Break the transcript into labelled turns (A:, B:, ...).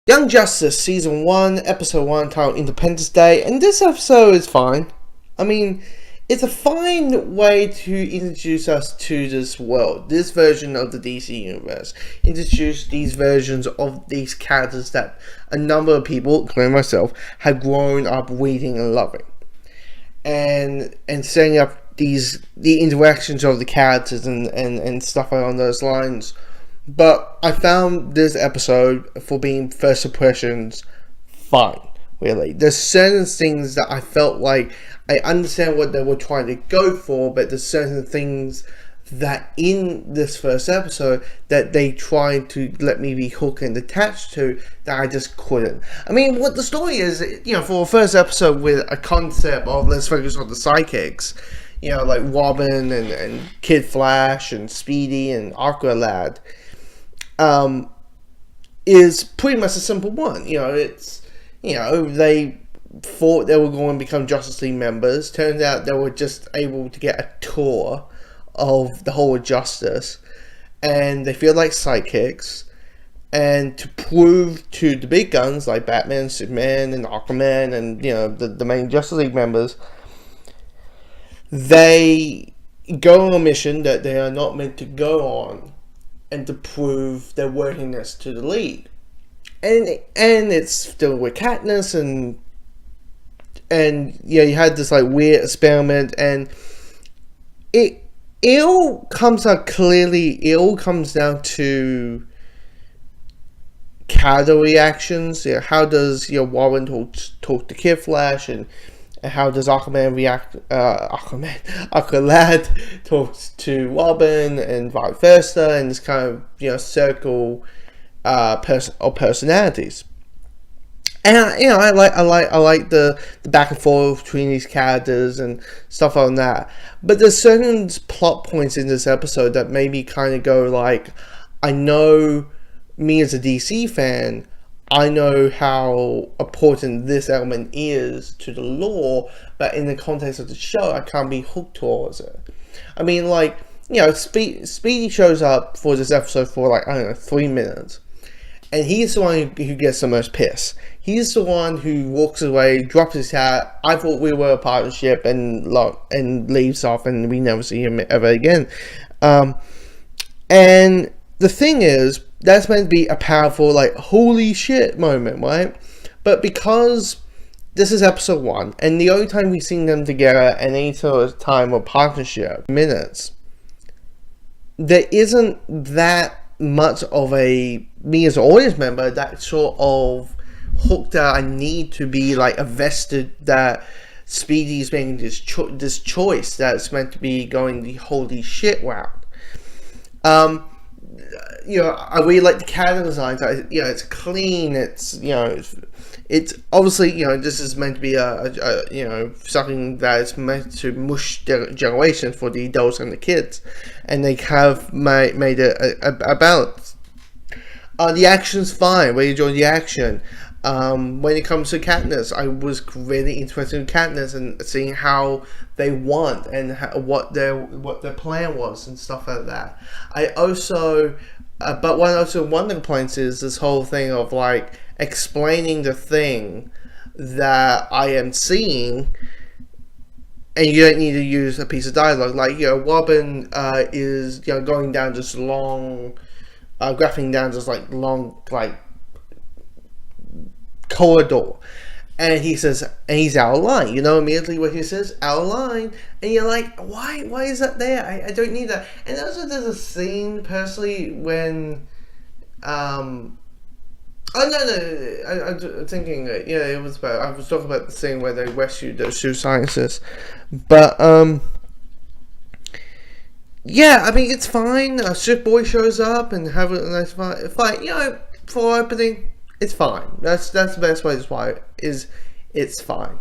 A: Young Justice Season 1, Episode 1, titled Independence Day, and this episode is fine. I mean, it's a fine way to introduce us to this world, this version of the DC Universe. Introduce these versions of these characters that a number of people, including myself, have grown up reading and loving. And setting up the interactions of the characters and stuff along those lines. But I found this episode, for being first impressions, fine, really. There's certain things that I felt like I understand what they were trying to go for, but there's certain things that in this first episode that they tried to let me be hooked and attached to that I just couldn't. I mean, what the story is, for a first episode with a concept of let's focus on the sidekicks, like Robin and Kid Flash and Speedy and Aqualad, is pretty much a simple one. They thought they were going to become Justice League members. Turns out they were just able to get a tour of the whole of Justice, and they feel like sidekicks, and to prove to the big guns like Batman, Superman, and Aquaman, and the main Justice League members, they go on a mission that they are not meant to go on, and to prove their worthiness to the League. And it's still with Katniss, and you had this like weird experiment, and it all comes out clearly. It all comes down to character reactions. How does Warren talk to Kid Flash, and how does Aquaman react? Aqualad talks to Robin, and vice versa, and this kind of circle of personalities. And I like the back and forth between these characters and stuff like that. But there's certain plot points in this episode that made me kind of go like, I know, me as a DC fan, I know how important this element is to the lore, but in the context of the show, I can't be hooked towards it. I mean, Speedy shows up for this episode for 3 minutes. And he's the one who gets the most piss. He's the one who walks away, drops his hat. I thought we were a partnership, and leaves off, and we never see him ever again. And the thing is, that's meant to be a powerful, holy shit moment, right? But because this is episode 1, and the only time we've seen them together, and any sort of time of partnership, minutes, there isn't that much of me as an audience member that sort of hook that I need to be invested that Speedy's making this choice that's meant to be going the holy shit route. I really like the character designs. It's clean. It's obviously this is meant to be a something that is meant to mush generations for the adults and the kids, and they have made it a balance. The action's fine. Really enjoy the action. When it comes to Katniss, I was really interested in Katniss and seeing how they want and what their plan was and stuff like that. I also, but one of the complaints is this whole thing of explaining the thing that I am seeing, and you don't need to use a piece of dialogue. Robin is going down this long, graphing down this long corridor, and he says, and he's out of line. Immediately what he says, out of line, and you're like, why is that there? I don't need that. And also there's a scene personally when I'm thinking it was about, I was talking about the scene where they rescued those 2 scientists, but it's fine. Superboy shows up and have a nice fight. For opening, it's fine. That's the best way to describe it. It's fine.